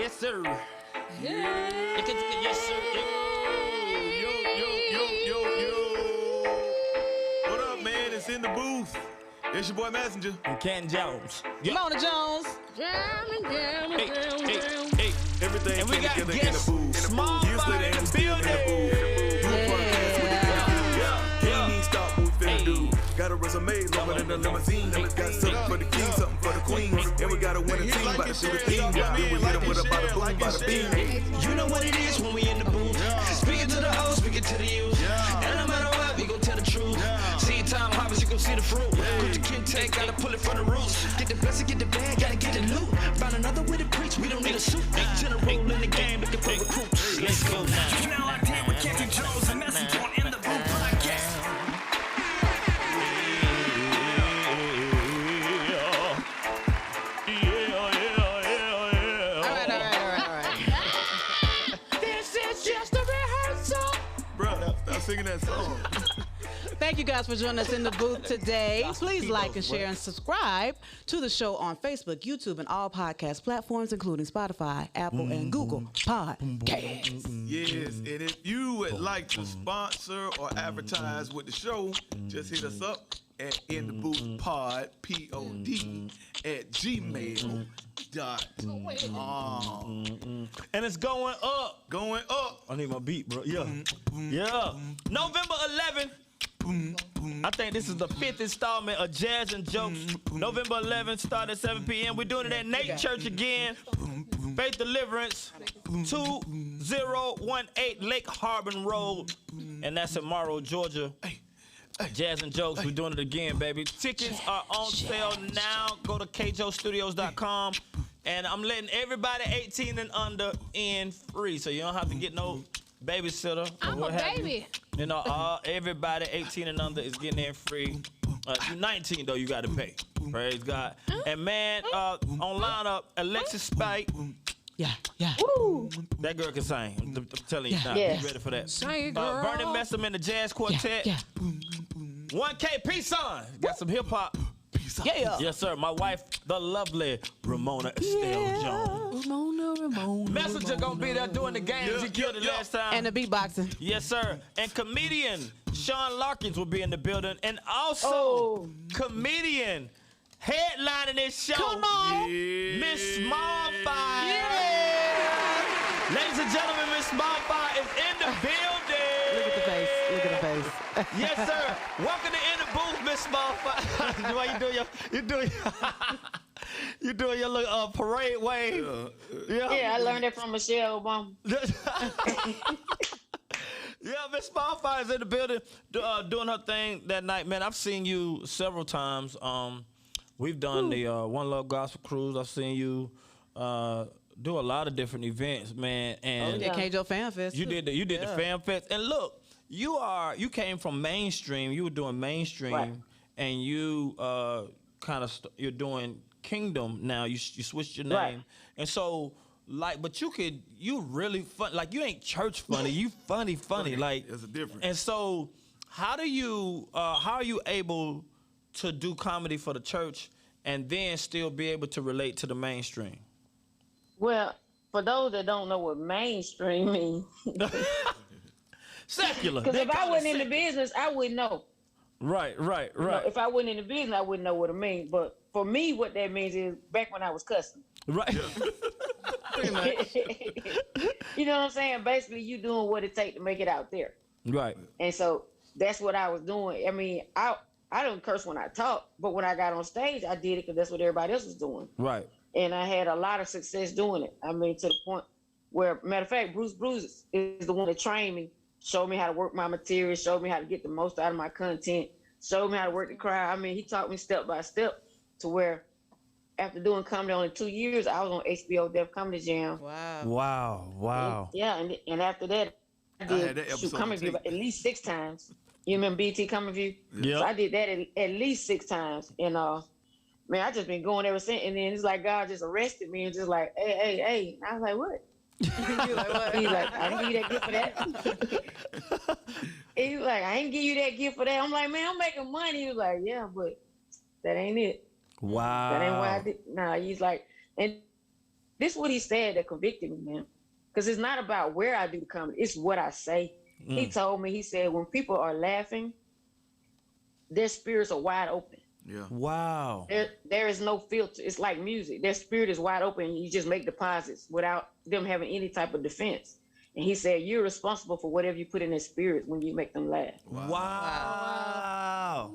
Yes, sir. Yeah. Yes, sir. Yo. What up, man? It's in the booth. It's your boy Messenja. And CantonJones. Ramona Jones. Hey. Everything And we came got together guests. in the booth. Small Years fire later, in and the we still in the building. booth. Booth podcast, what it do? Can't even stop what we finna do. Got a resume longer than a limousine. Got something for the king, something for the queen. And we got a winning team, about to do the thing. Then we hit them with a bada boom, bada bing. You know what it is when we in the booth. Speaking to the old, speaking to the youth. And no matter what, we gon' tell the truth. See time harvest, you gon' see the fruit. Put the Canton, gotta pull it from the roots. Get the best and get the bag, gotta get the loot. Find another way to preach, we don't need a suit. General in the game, looking for recruits. Let's go now. You know I did with CantonJones and Messenja in the booth podcast. Singing that song. Thank you guys for joining us in the booth today. Please like and share and subscribe to the show on Facebook, YouTube, and all podcast platforms, including Spotify, Apple, and Google Podcasts. Yes, and if you would like to sponsor or advertise with the show, just hit us up at intheboothpod, P-O-D, at gmail.com. And it's going up. Going up. I need my beat, bro. Yeah. November 11th. I think this is the 5th installment of Jazz and Jokes. November 11th, start at 7 p.m. We're doing it at Nate Church again. Faith Deliverance, 2018 Lake Harbor Road. And that's in Morrow, Georgia. Jazz and Jokes, we're doing it again, baby. Tickets are on sale now. Go to CAJOstudios.com. And I'm letting everybody 18 and under in free. So you don't have to get no babysitter. I'm or what a baby. You know, everybody 18 and under is getting in free. If you're 19, though, you got to pay. Praise God. And, man, on lineup, Alexis Spike. Yeah. Woo. That girl can sing. I'm telling you now. Yes. You ready for that? Sing, girl. Vernon Messerman and the Jazz Quartet. 1K P-Son. Got some hip-hop. Yeah. Yes, sir. My wife, the lovely Ramona Estelle Jones. Ramona. Messenja gonna be there doing the games. He killed it last time. And the beatboxing. Yes, sir. And comedian Sean Larkins will be in the building. And also comedian headlining this show. Come on. Miss Mon-Fri. Yeah. Ladies and gentlemen, Miss Mon-Fri is in the building. Look at the face. Yes, sir. Welcome to In the Booth, Miss Mon-Fri. Why you doing your little parade wave? Yeah, I learned it from Michelle Obama. Yeah, Miss Mon-Fri is in the building doing her thing that night. Man, I've seen you several times. We've done the One Love Gospel Cruise. I've seen you do a lot of different events, man. And The CAJO Fan Fest. you did the Fan Fest. And look, you came from mainstream. You were doing mainstream, Right. and you you're doing Kingdom now. You switched your name, Right. and so but you really fun. Like you ain't church funny. You funny. Like There's a difference. And so how are you able to do comedy for the church and then still be able to relate to the mainstream? Well, for those that don't know what mainstream means, Secular. because They if I call it wasn't in the secular. business, I wouldn't know. Right. You know, if I wasn't in the business, I wouldn't know what it means. But for me, what that means is back when I was cussing. Right. You know what I'm saying? Basically, you doing what it takes to make it out there. Right. And so that's what I was doing. I mean, I don't curse when I talk, but when I got on stage, I did it because that's what everybody else was doing. Right. And I had a lot of success doing it. I mean, to the point where, matter of fact, Bruce is the one that trained me, showed me how to work my material, showed me how to get the most out of my content, showed me how to work the crowd. I mean, he taught me step by step to where after doing comedy only 2 years, I was on HBO Def Comedy Jam. Wow. Yeah, and after that, I had that did episode Comedy View at least 6 times. You remember BT Comedy View? Yeah. So I did that at least 6 times. And man, I just been going ever since. And then it's like God just arrested me and just like, hey. And I was like, what? You like what? He's like, I didn't give you that gift for that. He was like, I ain't give you that gift for that. I'm like, man, I'm making money. He was like, yeah, but that ain't it. Wow. That ain't why I did. Nah, he's like, and this is what he said that convicted me, man. Because it's not about where I do the comedy, it's what I say. He told me, he said, when people are laughing, their spirits are wide open. Yeah. Wow. There is no filter. It's like music. Their spirit is wide open. You just make deposits without them having any type of defense. And he said, you're responsible for whatever you put in their spirit when you make them laugh. Wow.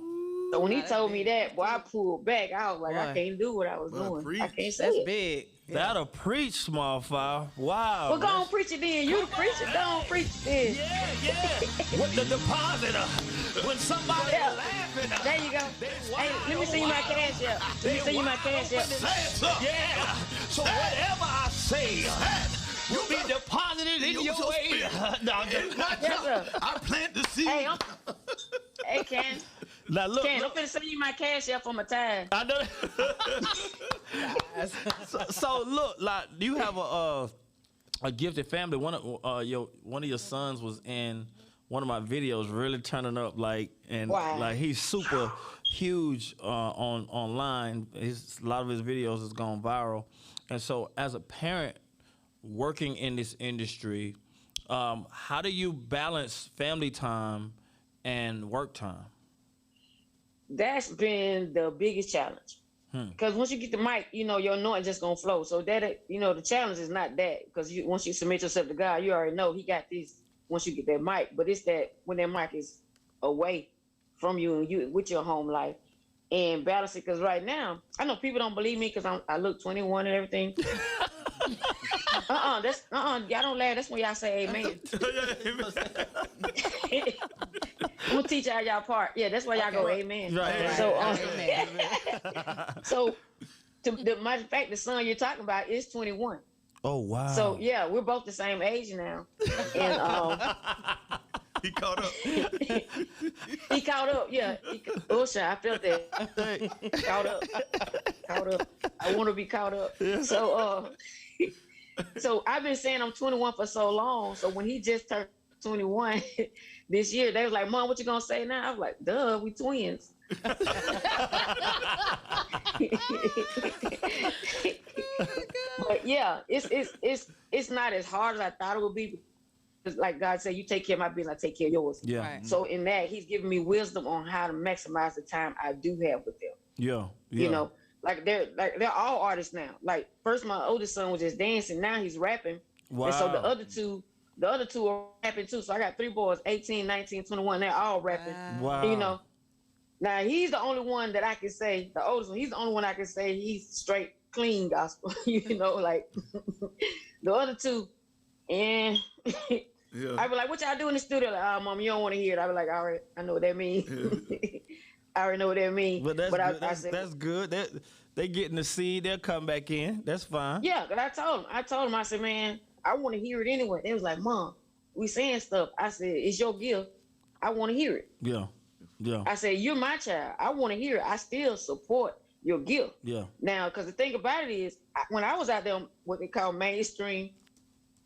So when he told me that, boy, I pulled back. I was like, I can't do what I was doing. I can't say That's it. big. That'll preach, small file. Wow. Well, go on, preach it then. You the preacher. Go on, preach it then. Yeah. With the depositor. When somebody laughing. There you go. Hey, let me see you my cash app. Let me see you my cash app. Yeah. So whatever I say will be deposited in your way. No, Yes, sir. I plant the seed. Hey, Ken. now look. Ken, I'm finna send you my cash app for my time. I know. so look, like you have a gifted family. One of your sons was in one of my videos, really turning up, like he's super huge online. A lot of his videos has gone viral, and so as a parent working in this industry, how do you balance family time and work time? That's been the biggest challenge. Because once you get the mic, your anointing just gonna flow. So that, the challenge is not that. Because once you submit yourself to God, you already know He got this. Once you get that mic, but it's that when that mic is away from you and you with your home life and balance it. Because right now, I know people don't believe me because I look 21 and everything. Y'all don't laugh. That's when y'all say amen. I'm gonna teach y'all part. Yeah, that's why y'all go amen. Right. So, Amen. so matter of fact, the son you're talking about is 21. Oh wow. So yeah, we're both the same age now, and He caught up. he caught up. Yeah, I felt that. Caught up. I want to be caught up. So so I've been saying I'm 21 for so long. So when he just turned 21 this year, they was like, "Mom, what you gonna say now?" I was like, "Duh, we twins." But yeah, it's not as hard as I thought it would be. Because like God said, you take care of my business, I take care of yours. Yeah. Right. So in that, He's giving me wisdom on how to maximize the time I do have with them. Yeah. You know, they're all artists now. Like first, my oldest son was just dancing. Now he's rapping. Wow. And so the other two are rapping too. So I got 3 boys, 18, 19, 21. They're all rapping. Wow. And, now he's the only one that I can say, the oldest one, he's the only one I can say he's straight clean gospel. Like the other two, and I be like, what y'all do in the studio? Like, oh, Mom, you don't want to hear it. I be like, all right, I know what that means. I already know what that means. But that's good. I said, That's good. They getting the seed. They'll come back in. That's fine. yeah, but I told him, I said, man, I want to hear it anyway. They was like, Mom, we saying stuff. I said, it's your gift. I want to hear it. Yeah. I said, you're my child. I want to hear it. I still support your gift. Yeah. Now, because the thing about it is, when I was out there, what they call mainstream,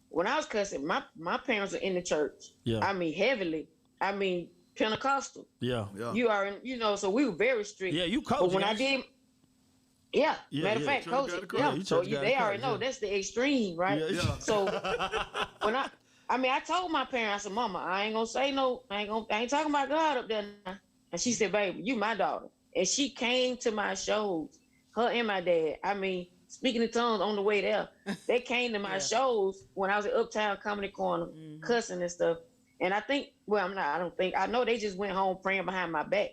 when I was cussing, my parents are in the church. Yeah. I mean, heavily. I mean, Pentecostal. Yeah. You are, so we were very strict. Yeah, you coach. But when I did, matter of fact, church coach, gotta yeah. coach. So Church gotta they already coach, know yeah. that's the extreme, right? Yeah. So when I told my parents, I said, Mama, I ain't gonna say no, I ain't talking about God up there now. And she said, baby, you my daughter. And she came to my shows, her and my dad. I mean, speaking in tongues on the way there. They came to my shows when I was at Uptown Comedy Corner, cussing and stuff. And I know they just went home praying behind my back.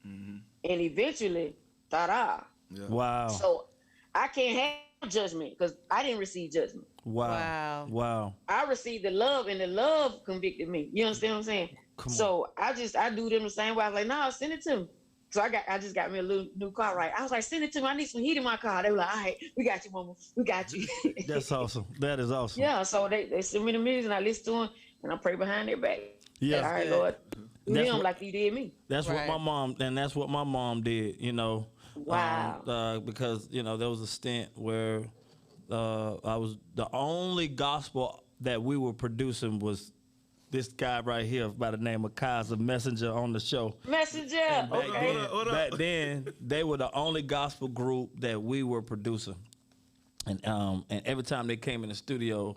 And eventually, ta-da. Yeah. Wow. So I can't have judgment because I didn't receive judgment. Wow. I received the love, and the love convicted me. You understand what I'm saying? So I do them the same way. I was like, no, send it to me. So I just got me a little new car, right? I was like, send it to me. I need some heat in my car. They were like, all right, we got you, Mama. We got you. That's awesome. That is awesome. Yeah. So they send me the music, and I listen to them, and I pray behind their back. Yeah. All right, Lord. Do That's them what- like you did me. That's Right. what my mom did, Wow. because, there was a stint where I was the only gospel that we were producing was this guy right here by the name of CAJO, Messenja on the show. Messenger. And Okay. back then, they were the only gospel group that we were producing. And every time they came in the studio,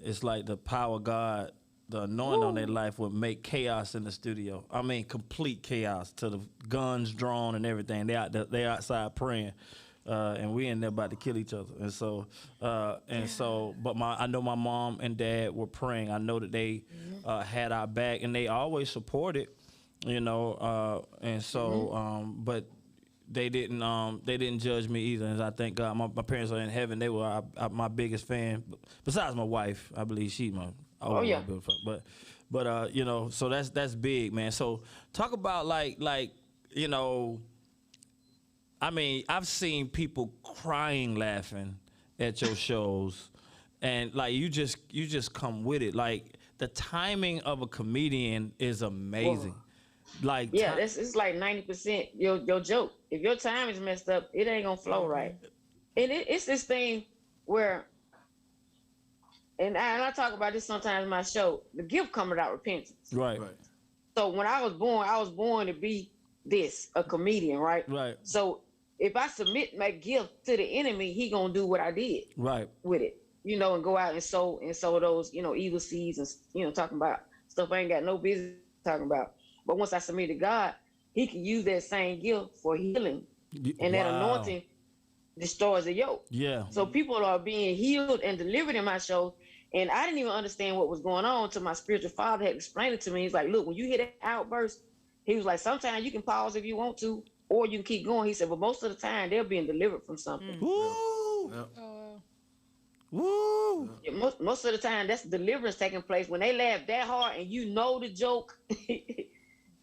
it's like the power of God, the anointing on their life would make chaos in the studio. I mean, complete chaos to the guns drawn and everything. They outside praying, and we in there about to kill each other. And so, but I know my mom and dad were praying. I know that they had our back, and they always supported, you know. And so, but they didn't judge me either. And I thank God, my parents are in heaven. They were my biggest fan, besides my wife. I believe she's my but you know, so that's big, man. So talk about like you know, I mean, I've seen people crying laughing at your shows, and like you just come with it. Like the timing of a comedian is amazing. Like it's like 90% your joke. If your time is messed up, it ain't gonna flow right. And it's this thing where, and I talk about this sometimes in my show. The gift comes without repentance. Right. So when I was born to be a comedian, right? Right. So if I submit my gift to the enemy, he gonna do what I did. Right. With it, you know, and go out and sow those, you know, evil seeds and, you know, talking about stuff I ain't got no business talking about. But once I submit to God, he can use that same gift for healing. And that anointing destroys the yoke. Yeah. So people are being healed and delivered in my shows. And I didn't even understand what was going on until my spiritual father had explained it to me. He's like, look, when you hear that outburst, he was like, sometimes you can pause if you want to, or you can keep going. He said, but most of the time they're being delivered from something. Woo! Yeah. Woo! Yeah, most of the time that's deliverance taking place. When they laugh that hard and you know the joke,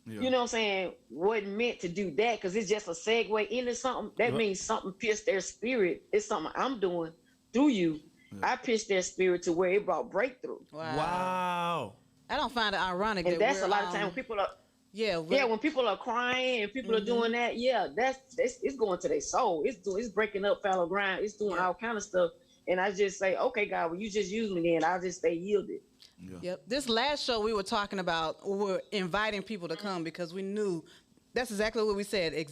you know what I'm saying, wasn't meant to do that because it's just a segue into something. That means something pierced their spirit. It's something I'm doing through you. I pierced their spirit to where it brought breakthrough. Wow. I don't find it ironic. And that that's a lot of time when people are when people are crying and people are doing that, that's it's going to their soul. It's breaking up fallow ground. It's doing all kind of stuff. And I just say, okay, God, well, you just use me then. I'll just stay yielded. Yeah. Yep. This last show we were talking about, we were inviting people to come because we knew that's exactly what we said.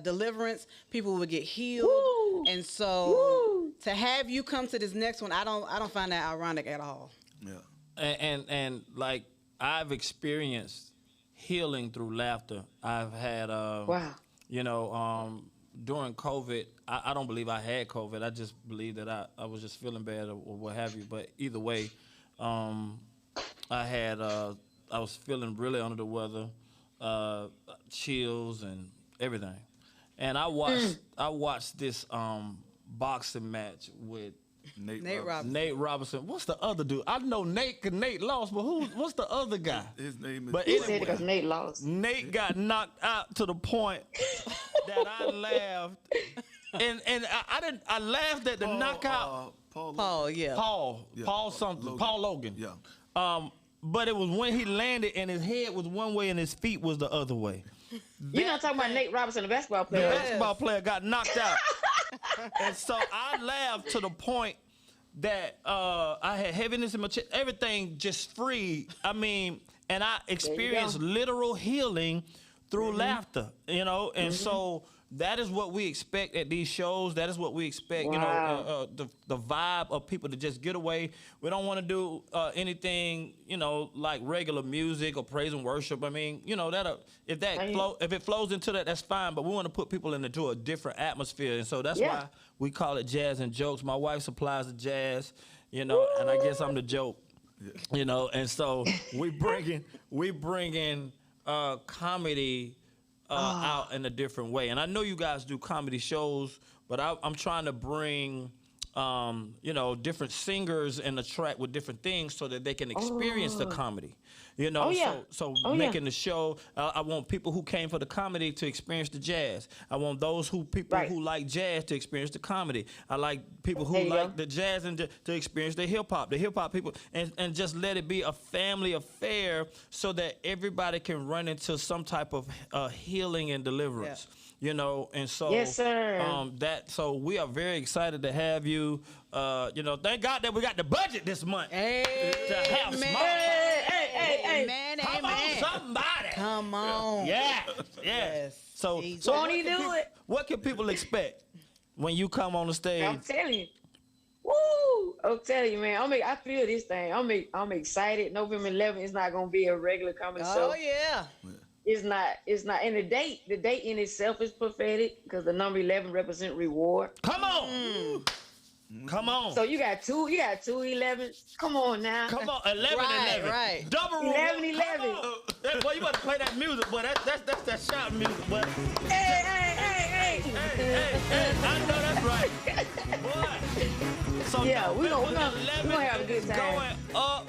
Deliverance, people would get healed. Woo! And so to have you come to this next one, I don't find that ironic at all. Yeah. And like I've experienced healing through laughter. I've had you know, during COVID, I don't believe I had COVID. I just believe that I was just feeling bad or what have you. But either way, I was feeling really under the weather, chills and everything. And I watched this boxing match with Nate Robinson. Nate Robinson. What's the other dude? I know Nate because Nate lost, but what's the other guy? His name is. But He said it because Nate lost. Nate got knocked out to the point that I laughed, and I laughed at the knockout. Paul, yeah. Paul something. Logan. Paul Logan. Yeah. But it was when he landed and his head was one way and his feet was the other way. You're not talking about Nate Robinson, the basketball The player. basketball player got knocked out. And so I laughed to the point that I had heaviness in my chest. Everything just free. I mean, and I experienced literal healing through laughter, you know? And so that is what we expect at these shows. That is what we expect, you know, the vibe of people to just get away. We don't want to do anything, you know, like regular music or praise and worship. I mean, you know, if it flows into that, that's fine. But we want to put people into a different atmosphere. And so that's why we call it Jazz and Jokes. My wife supplies the jazz, you know, and I guess I'm the joke, you know. And so we bringing comedy out in a different way. And I know you guys do comedy shows, but I'm trying to bring, you know, different singers in the track with different things so that they can experience the comedy. You know, so making the show, I want people who came for the comedy to experience the jazz. I want those who like jazz to experience the comedy. I like people who like the jazz and to experience the hip hop people, and just let it be a family affair so that everybody can run into some type of healing and deliverance. Yeah. You know, and so yes, sir. So we are very excited to have you. You know, thank God that we got the budget this month to have small. Amen. Come on, somebody. Come on. Yeah. Yes. So Won't he do it? what can people expect when you come on the stage? I'm telling you. Woo! I'm telling you, man. I feel this thing. I'm excited. November 11th is not gonna be a regular comedy show. Oh yeah. It's not. And the date in itself is prophetic because the number 11 represents reward. Come on. Come on. So you got two 11s. Come on now. Come on, 11 Right, 11. right. Double 11 reward. 11. Come on. Boy, you better play that music, boy. That's that shout music, boy. Hey. Hey, I know that's right. Boy. So Yeah, we gonna 11 have a good is time. Going up.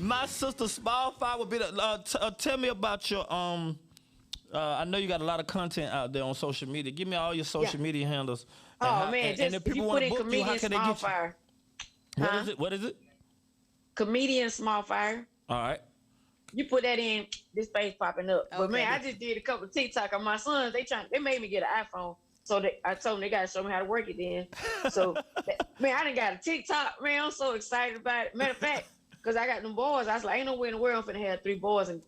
My sister Small Fry will be the tell me about your I know you got a lot of content out there on social media. Give me all your social media handles. Oh man, and if if you people put want in to book you, how comedian can they Small get you? Fire. What is it? Comedian Small Fire. All right. You put that in, this page popping up. But Okay. man, I just did a couple of TikTok on my sons. They made me get an iPhone. So I told them they gotta show me how to work it then. So man, I done got a TikTok. Man, I'm so excited about it. Matter of fact, because I got them boys, I was like, ain't no way in the world I'm finna have 3 boys and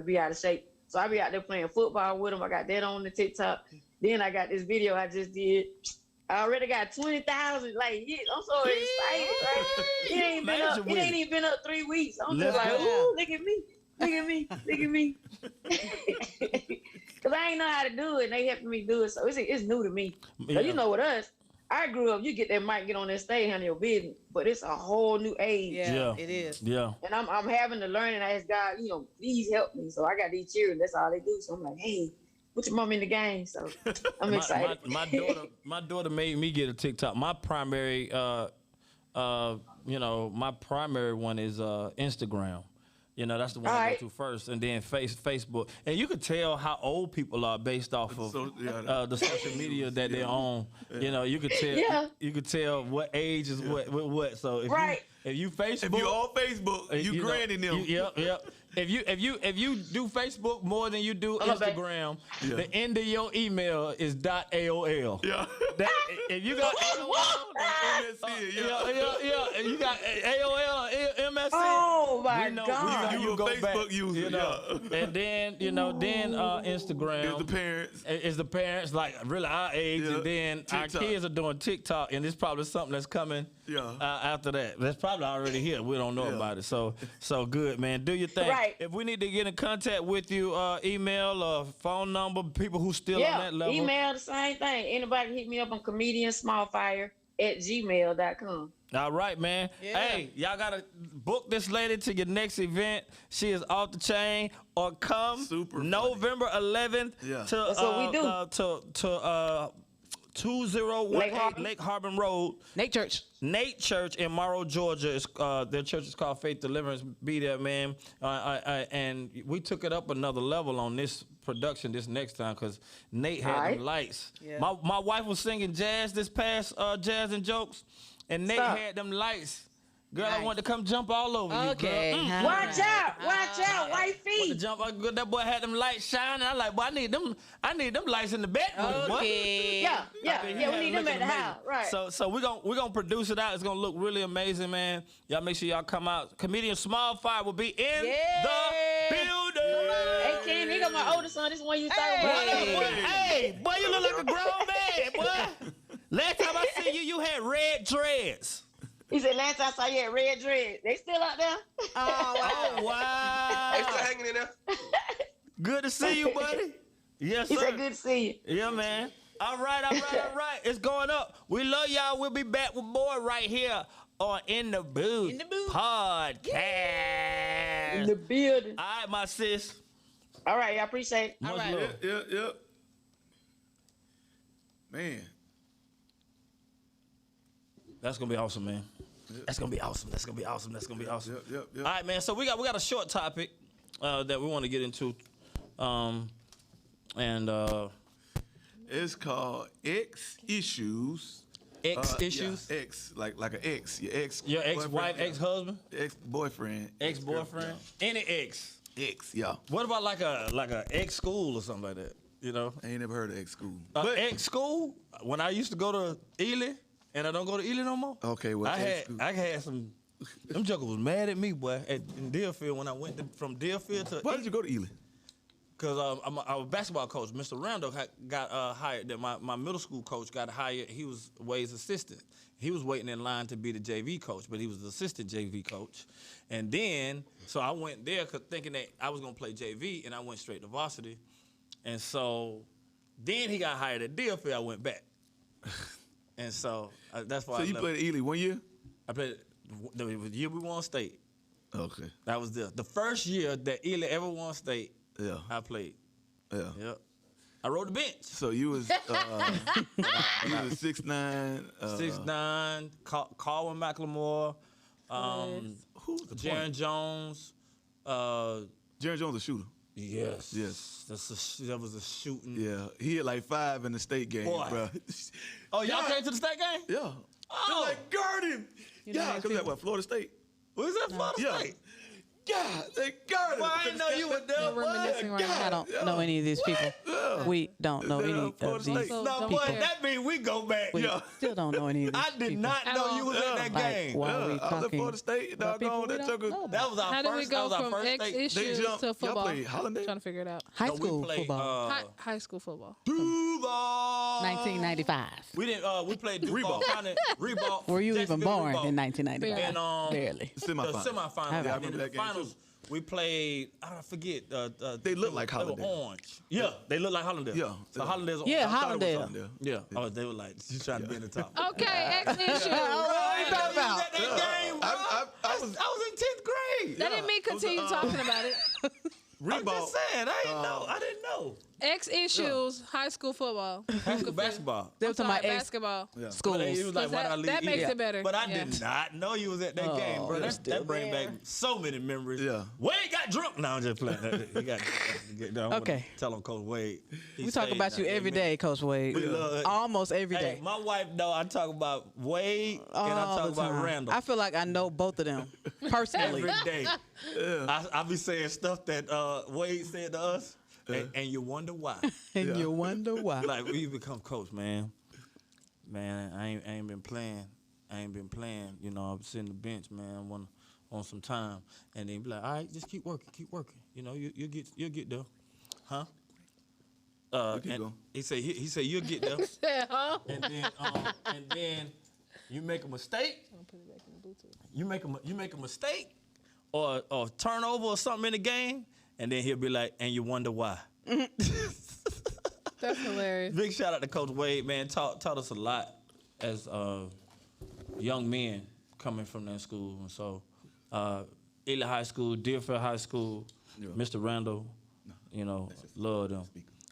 be out of shape. So I be out there playing football with them. I got that on the TikTok. Then I got this video I just did. I already got 20,000 like hits. I'm so excited, right? It ain't even been up 3 weeks. I'm just Let's like, go. ooh, look at me. Cause I ain't know how to do it, and they helping me do it. So it's new to me. Yeah. So you know, with us, I grew up. You get that mic, get on that stage, handle your business. But it's a whole new age. Yeah, Yeah. it is. Yeah. And I'm having to learn and ask God, please help me. So I got these children. That's all they do. So I'm like, hey, put your mom in the game. So I'm excited. My daughter made me get a TikTok. My primary my primary one is Instagram. That's the one I go to first, and then Facebook. And you could tell how old people are based off of the social media that they're on. You could tell. Yeah. You could tell what age is what. So if you Facebook, If you on Facebook, you granny them. Yep. If you do Facebook more than you do Instagram, the end of your email is .aol. Yeah. If you got MSC, and you got AOL or MSN. Oh my know- God. You a go Facebook back, user, and then Instagram It's the parents. is the parents like really our age, Yeah. and then our TikTok. kids are doing TikTok, and it's probably something that's coming after that. That's probably already here. We don't know about it. So good, man. Do your thing. Right. If we need to get in contact with you, email or phone number, people who still on that level. Email the same thing. Anybody hit me up on comediansmallfire@gmail.com. All right, man. Yeah. Hey, y'all gotta book this lady to your next event. She is off the chain. Or come Super funny. November 11th Yeah. to That's what we do. to 201 Lake Harbor Road. Nate Church. Nate Church in Morrow, Georgia. Their church is called Faith Deliverance. Be there, man. And we took it up another level on this production this next time because Nate had them lights. Yeah. My wife was singing jazz this past Jazz and Jokes, and Nate Stop. had them lights. Girl, I Nice. wanted to come jump all over you, Okay. girl. Watch out, Want to wifey. jump? That boy had them lights shining. I like, boy, I need them lights in the bedroom. boy. Okay. Yeah, He we need had them it at looking the amazing. house. Right. So we're gonna produce it out. It's gonna look really amazing, man. Y'all make sure y'all come out. Comedian Small Fire will be in the building. Hey, Ken, he got my oldest son. This is one you talking What about. up, boy? Hey, boy, you look like a grown man, boy. Last time I see you, you had red dreads. He said last time I saw you had red dreads. They still out there? Oh wow. They still hanging in there? Good to see you, buddy. Yes, He sir. said good to see you. Yeah, man. All right. It's going up. We love y'all. We'll be back with more right here on In the Booth, podcast. In the building. All right, my sis. All right, I appreciate it. Much right. love. Yep. Man. That's gonna be awesome, man. That's gonna be awesome. Yep. All right, man. So we got a short topic that we want to get into, and It's called X issues. issues. Yeah, X, like an ex. Your ex. Your ex-wife, boyfriend, ex-husband, ex-boyfriend. ex-boyfriend, any ex. Ex, yeah. What about like a ex school or something like that? You know, I ain't never heard of ex school. ex school. When I used to go to Ely, and I don't go to Ely no more. Okay, well, I had some. Them jokers was mad at me, boy, in Deerfield when I went from Deerfield to. Why did you go to Ely? Because I'm a basketball coach. Mr. Randall got hired. My middle school coach got hired. He was Wade's assistant. He was waiting in line to be the JV coach, but he was the assistant JV coach. And then, so I went there thinking that I was going to play JV, and I went straight to varsity. And so then he got hired at Deerfield. I went back. And so that's why So you played at Ely 1 year? I played the year we won state. Okay. That was the first year that Ely ever won state. Yeah. I played. Yeah. Yep. I rode the bench. So you was 6'9". 6'9", Carwin McLemore, Who's the Jaron point? Jones. Jaron Jones a shooter. Yes. Yes. That was a shooting. Yeah. He had like 5 in the state game, Boy. bro. Oh, y'all came to the state game? Yeah. Oh. They're like, guard him. You know Yeah, these because that people- what, Florida State? Was that Florida Yeah. State? God, they guard him. Well, I didn't know you were there. We're reminiscing right now. I don't know any of these people. Yeah. We don't know any of Florida these State. people. No, boy, that means we go back. We Yeah. still don't know any of these I did people. not know you was at that Like, game. why are we I was at talking Florida State. about people Doggone, we that don't took know a. about? That was our How first. did we that go was our from first X state. issues jumped- to y'all football? played Hollandale? Trying to figure it out. High No, we school played, football. High school football. Duval. 1995. We didn't. We played Duval County. Reebok. Were you even Jacksonville born Reebok. in 1995? And Barely. the Semifinals. semifinals. Yeah, I And remember then that the game, finals. too. We played. I forget. They look like They were Hollandale. orange. Yeah, they look like Hollandale. Yeah. So Hollandale's. Yeah, I thought it was Hollandale. Hollandale. Yeah. Oh, they were like you trying to be in the top. Okay, X issues. What are you talking about? That game, bro. I was I was in 10th grade. That didn't mean continue talking about it. I'm just saying. I didn't know. I didn't know. X issues, high school football. High school basketball. They I'm were talking sorry, about ex basketball. schools. But he was like, why that- did I leave that makes Ely? it better. But I Yeah. did not know you was at that game, bro. you're That still bring there. back so many memories. Yeah. Wade got drunk. No, I'm just playing. He got drunk. Okay. Tell him, Coach Wade. He We talk saved about you that. every day, Coach Wade. We love- Almost every Hey, day. my wife know I talk about Wade and I All talk the about time. Randall. I feel like I know both of them personally. Every day. I be saying stuff that Wade said to us, and you wonder why. And you wonder why. Like, we become coach, man. Man, I ain't been playing. I ain't been playing. You know, I'm sitting the bench, man. I want some time. And then be like, all right, just keep working. You know, you'll get there. Huh? keep And going. he said you'll get there. And then you make a mistake. You make a mistake or turnover or something in the game, and then he'll be like, and you wonder why. That's hilarious. Big shout out to Coach Wade, man. Taught us a lot as young men coming from that school. And so, Ely High School, Deerfield High School, Yeah. Mr. Randall, you know, love them.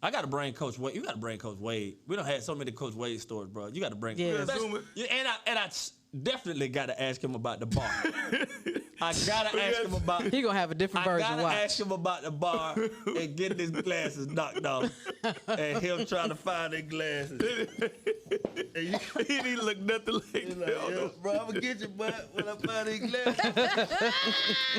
I got to bring Coach Wade. You got to bring Coach Wade. We don't have so many Coach Wade stories, bro. You got to bring. Yeah. And I definitely got to ask him about the bar. I got to ask him about. He gonna have a different I version. gotta Watch. ask him about the bar and getting his glasses knocked off, and him trying to find his glasses. He didn't look nothing like that. Bro, I'm gonna get you, when I find these glasses.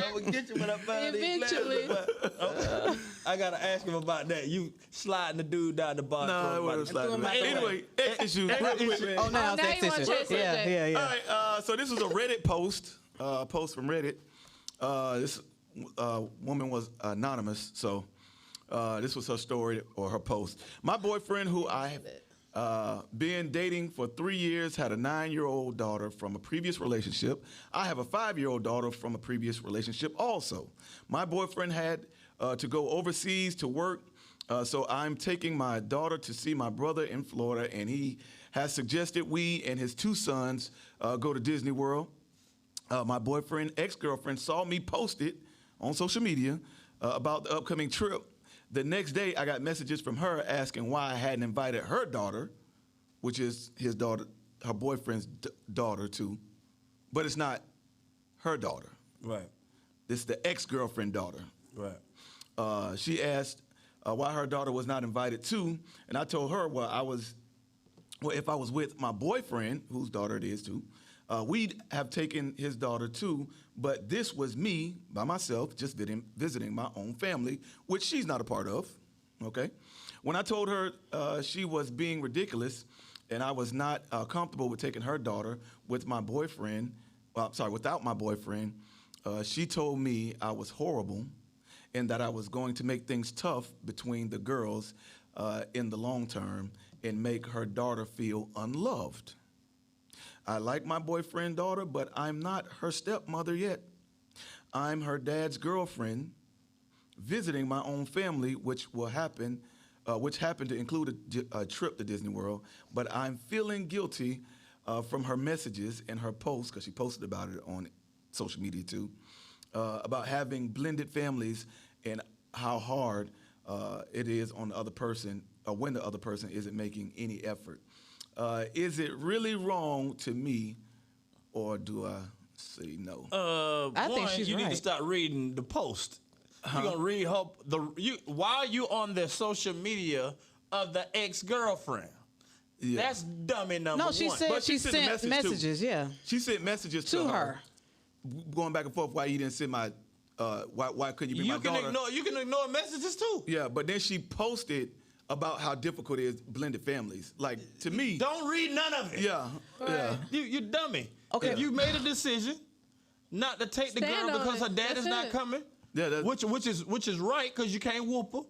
I'm gonna get you when I find Eventually. these glasses. I gotta ask him about that. You sliding the dude down the bar. Nah, it wasn't sliding. Anyway, X issues. real quick. Oh, now it's now X you wanna issue. chase it, Yeah, Jay. yeah. All right, so this was a Reddit post from Reddit. This woman was anonymous, so this was her story or her post. My boyfriend, who I have been dating for 3 years, had a 9-year-old daughter from a previous relationship. I have a 5-year-old daughter from a previous relationship also. My boyfriend had to go overseas to work, so I'm taking my daughter to see my brother in Florida, and he has suggested we and his 2 sons go to Disney World. My boyfriend, ex-girlfriend, saw me post it on social media about the upcoming trip. The next day, I got messages from her asking why I hadn't invited her daughter, which is his daughter, her boyfriend's daughter too, but it's not her daughter. Right, It's the ex-girlfriend daughter. right. She asked why her daughter was not invited too, and I told her, if I was with my boyfriend, whose daughter it is too, we'd have taken his daughter too, but this was me, by myself, just visiting my own family, which she's not a part of, okay? When I told her she was being ridiculous and I was not comfortable with taking her daughter with my boyfriend, without my boyfriend, she told me I was horrible and that I was going to make things tough between the girls in the long term and make her daughter feel unloved. I like my boyfriend's daughter, but I'm not her stepmother yet. I'm her dad's girlfriend visiting my own family, which happened to include a trip to Disney World, but I'm feeling guilty from her messages and her posts, because she posted about it on social media too, about having blended families and how hard it is on the other person, or when the other person isn't making any effort. Is it really wrong to me, or do I say no? I think she's you right. need to start reading the post. You're gonna read her while you on the social media of the ex-girlfriend. Yeah. That's dummy number No, she one. said But she she sent a sent message, too. messages. Yeah, She sent messages to her. going back and forth. Why you didn't send my? Why couldn't you be my daughter? You can ignore messages too. Yeah, but then she posted about how difficult it is blended families. Like, to me, Don't read none of it. yeah, yeah. You dummy. Okay. If you made a decision not to take the Stand girl on because it. her dad That's is not it. coming, Yeah, which is right, because you can't whoop her.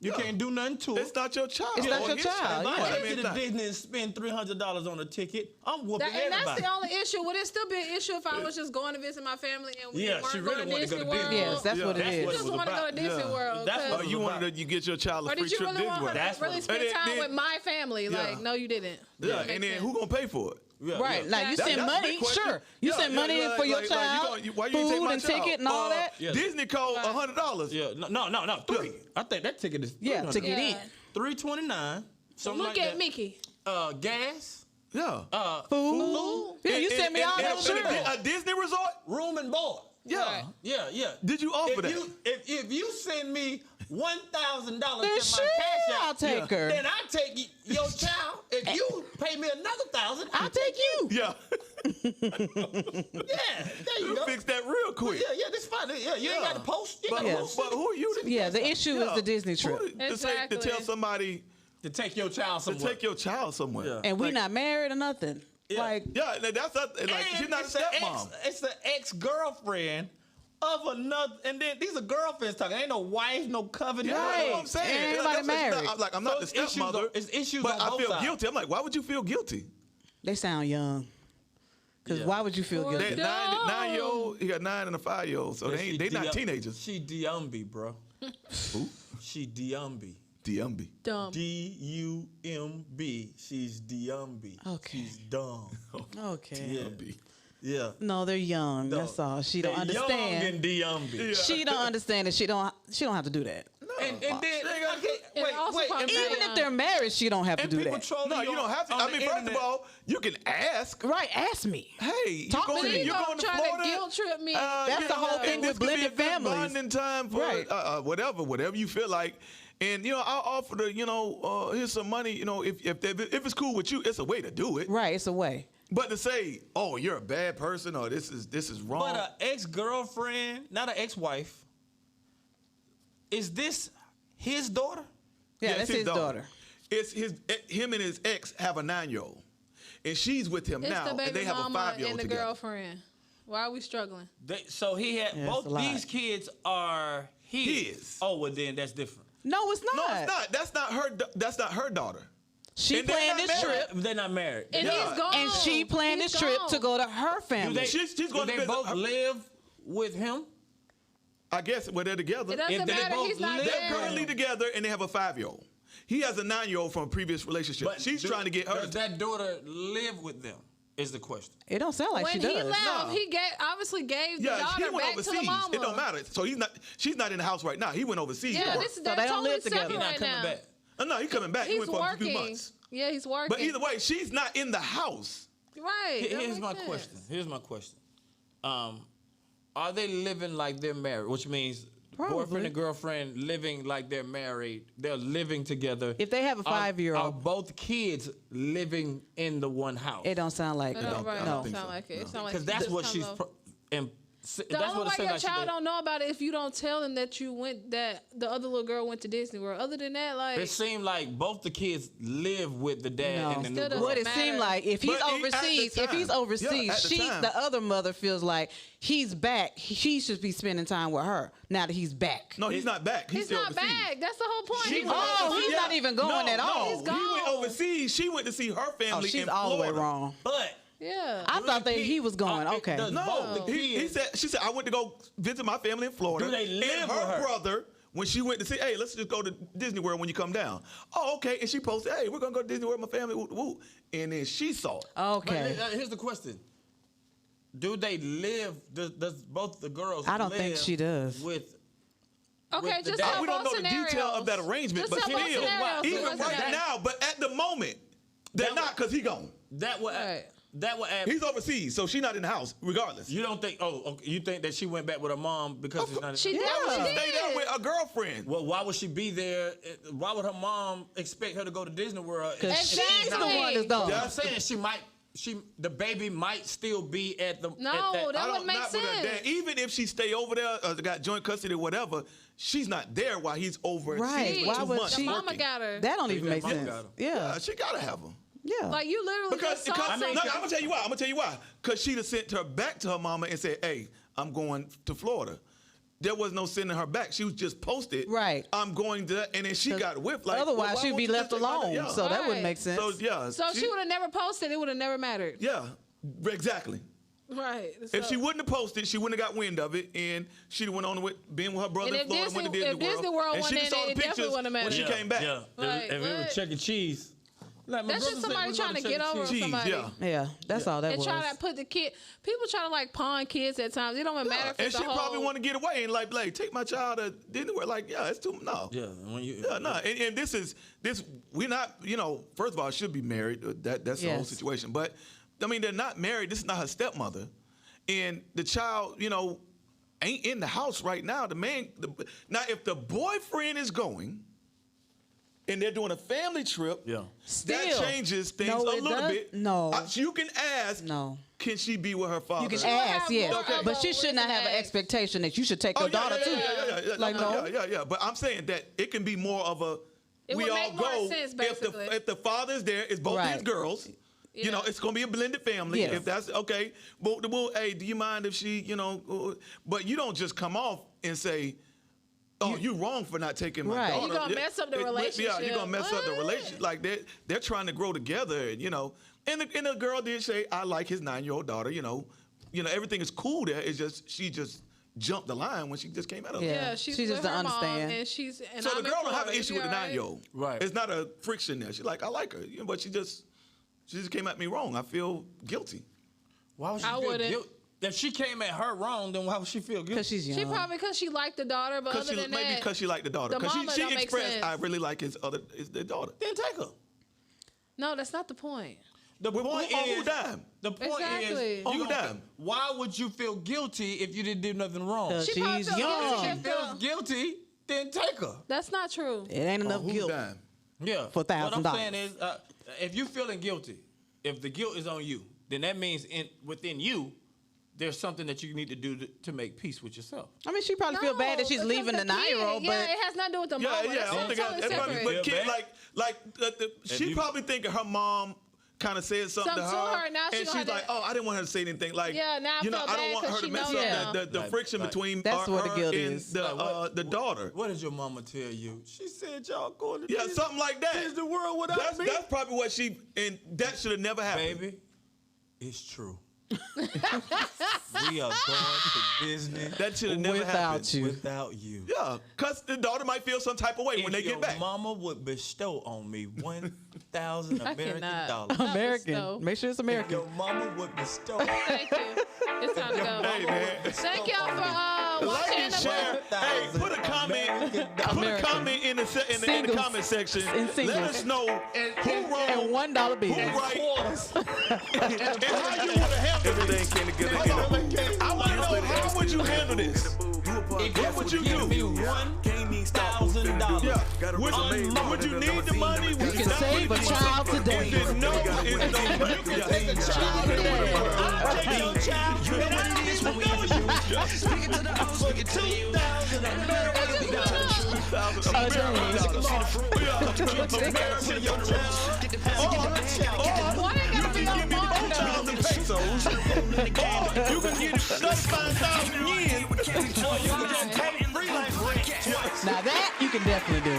You Yeah. can't do nothing to her. It's not your child. It's not or your his child, If yeah. I But I take mean, you it's to not- Disney and spend $300 on a ticket, I'm whooping And everybody. that's the only issue. Would it still be an issue if I was just going to visit my family and we Yeah, weren't she going really to wanted to Disney go to World? Disney. Yes, that's Yeah. what it That's is. what You just want to go to Disney Yeah. World. That's 'cause- what Oh, you wanted to get your child a Or free did you trip to really Disney want her World. That's to really what- spend And time then- with my family? Yeah. Like, no, you didn't. Yeah, That and makes then sense. who gonna pay for it? Yeah, Right, yeah. like you That's send a money, big question. sure. You Yeah, send yeah, money yeah, for your like, child, why you didn't take food my and child? ticket and all that. Yeah. Disney cost $100. Yeah, no, 3. I think that ticket is Yeah, to get Yeah. in. $329. Something Look like at that. Mickey. Yeah. Gas, Food. Yeah, you send me all that, sure. A Disney resort? room and board. Yeah. Yeah. Did you offer that? If you send me $1,000 Then in my sure, cash I'll out, take her. then I take your child. If you pay me another $1,000, I'll take you. Yeah. Yeah, there you You go. fix that real quick. Yeah, this fine. Yeah, you ain't got to post. You ain't But, got to Yeah. post but who are you to Yeah, the issue is the Disney trip. To Exactly. tell somebody to take your child to somewhere. take your child somewhere. Yeah. And we Like, not married or nothing. Yeah. Like, Yeah, that's not, like, And she's not a it's the stepmom. It's the ex-girlfriend of another, and then these are girlfriends talking. Ain't no wife, no covenant. Yeah, that's Right. what I'm saying. Ain't That's anybody what she's not- married. I'm like, I'm not So the it's issues stepmother. on- it's issues but on I both feel sides. guilty. I'm like, why would you feel guilty? they sound young. Because Yeah. why would you feel Or guilty? That 9-year-old, he got 9 and a 5-year-old, so they not teenagers. She Diumbi, bro. Who? She Diumbi. DMB. Dumb. D-U-M-B. She's Diumbi. Okay. She's dumb. Okay. Yeah. DMB. Yeah. No, they're young. No. That's all. She don't They understand. Young and Diumbi. She don't understand that she don't have to do that. And then, And also wait. probably Even if they're married, she don't have to and do people that. trolling No, you don't have to. on I the mean, first of internet. all, you can ask. Right, ask me. Hey, Talk you're to going, me. You you're gonna going to try Florida. to guilt trip me. That's the whole thing with blended families. Bonding time for Right. whatever you feel like. And I'll offer to here's some money. If it's cool with you, it's a way to do it. Right, it's a way. But to say, oh, you're a bad person, or this is wrong. But an ex-girlfriend, not an ex-wife, is this his daughter? Yeah, it's that's his daughter. It's him and his ex have a 9-year-old, and she's with him It's now, the and baby they have a mama 5-year-old and the together. girlfriend. Why are we struggling? So he had Yeah, both it's a lot. these kids are his. His. Oh, well then that's different. No, it's not. No, it's not. That's not her daughter. She And they're planned not this married. trip, They're not married. And Yeah. he's gone. and she planned He's this trip gone. to go to her Do family. they, She's do going to they visit both her- live with him? I guess they're together. It doesn't If they matter. both He's not live They're there. currently together, and they have a 5-year-old. He has a 9-year-old from a previous relationship. She's trying to get her. Does that daughter live with them? Is the question. It don't sound like When she he does. left, No. he obviously gave the Yeah, he daughter went back overseas. to the mama. It don't matter. So she's not in the house right now. He went overseas. to Yeah, work. they're they don't totally live together. separate He's not right coming now. back. No, he's coming back. He He's went for a few working. months. Yeah, he's working. But either way, she's not in the house. Right. that Here's makes my sense. question. Here's my question. Are they living like they're married? Which means Probably. boyfriend and girlfriend living like they're married. They're living together. If they have a Are 5-year-old, both kids living in the one house? it don't sound like It that. don't, right, I no. don't think sound so. like it. No. It sound like Because that's just what comes she's off- The only way your child don't know about it if you don't tell them that the other little girl went to Disney World. Other than that, like it seemed like both the kids live with the dad and the new girl. What it seemed like if he's overseas, the other mother feels like he's back. He should be spending time with her now that he's back. No, he's not back. He's still not overseas. back. That's the whole point. He's not even going at all. No, he went overseas. She went to see her family she's in all the way Florida. wrong. But I thought that he was going. Okay. No, she said I went to go visit my family in Florida. Do they live and with her her? brother, when she went to say, hey, let's just go to Disney World when you come down. Oh, okay. And she posted, hey, we're gonna go to Disney World with my family. Woo, woo. And then she saw it. Okay. But here's the question: do they live? Does both the girls? I don't think she does. Okay, just we don't know the detail of that arrangement, but still, even right now. But at the moment, they're not because he gone. That would add. He's overseas, so she's not in the house, regardless. You don't think? Oh, okay, you think that she went back with her mom because she's not? She did. Stay there with a girlfriend. Well, why would she be there? Why would her mom expect her to go to Disney World? Because she's the one that's gone. I'm saying the baby might still be at the. No, that wouldn't make sense. Even if she stay over there, or got joint custody or whatever, she's not there while he's over. Right? Why would she? The mama got her. That don't even make sense. Yeah, she gotta have him. Yeah. Like you literally because I'm gonna tell you why. Because she'd have sent her back to her mama and said, "Hey, I'm going to Florida." There was no sending her back. She was just posted. Right. I'm going to, and then she got whipped. Like otherwise, she'd be left alone. So that wouldn't make sense. So she would have never posted. It would have never mattered. Yeah, exactly. Right. If she wouldn't have posted, she wouldn't have got wind of it, and she'd have went on with being with her brother in Florida, went to Disney World, and she saw the pictures when she came back. Yeah. If it was Chuck E. Cheese. Like that's just somebody trying to get over somebody. Yeah, that's all that was. And try to put the kid. People try to like pawn kids at times. It don't even matter if and it's she probably want to get away and like take my child to Disney World. Like, it's too no. Yeah, no. And this we're not. First of all, should be married. That's the whole situation. But I mean, they're not married. This is not her stepmother, and the child, ain't in the house right now. The man. Now, if the boyfriend is going. And they're doing a family trip. Yeah, that changes things a little bit. No, you can ask. No, can she be with her father? You can ask, yes. Okay. But she should not have an expectation that you should take her daughter too. Yeah. But I'm saying that it can be more of a. We all go. If the father's there, it's both his girls. Yeah. It's gonna be a blended family. Yes. If that's okay. Well, hey, do you mind if she, But you don't just come off and say. Oh, you wrong for not taking my daughter. You're gonna mess up the relationship. Yeah, you're gonna mess up the relationship. Like they're trying to grow together, and And the girl did say, "I like his 9-year-old daughter." Everything is cool there. It's just she just jumped the line when she just came out of it. Yeah, she just doesn't understand. And so the girl don't have an issue with the 9-year-old. Right. It's not a friction there. She's like, I like her, but she just came at me wrong. I feel guilty. Why would she feel guilty? If she came at her wrong, then why would she feel guilty? Because she's young. She probably because she liked the daughter, but other than that, maybe because she liked the daughter. Because she expressed, I really like his daughter. Then take her. No, that's not the point. The point is, who died? The point is, who died? Why would you feel guilty if you didn't do nothing wrong? She's young. If she feels guilty, then take her. That's not true. It ain't enough guilt. Yeah. For $1,000. What I'm saying is, if you're feeling guilty, if the guilt is on you, then that means within you, there's something that you need to do to make peace with yourself. I mean, she probably feel bad that she's leaving the 9-year-old, but it has nothing to do with the mom. I don't think that's probably. But kid, she probably thinking her mom kind of said something to her, now and she's like, "Oh, I didn't want her to say anything." Like, now I feel I don't want her to mess up the friction between her and the daughter. What did your mama tell you? She said y'all going to something like that. Is the world without me? That's probably what and that should have never happened. Baby, it's true. We are going to Disney. That should have never happened without you. Yeah, because the daughter might feel some type of way when they get back. Mama would bestow on me 1,000 American dollars. American. Make sure it's American. If your mama would bestow. Thank you. It's time to go. Hey, man. Thank y'all for like watching and share. Hey, put a comment in the comment section. Let us know who wrong and $1 bill. Who right. and how you would have handled everything came together. I want to know, how would you handle this? What would you do? Me $1,000. Yeah. Would you need the money? You can save a child today. You can take a child today. I'll take your child. You know what it is when we introduce Speaking to the hoes, speaking to you. And no matter what, we gon' tell the truth. See time, hoppers, you gon' see the fruit. Put the kid on the rules. Get the pussy, get the bag, gotta get the Why they gotta be on the mark though? You can get 35,000 yen. Now that you can definitely do.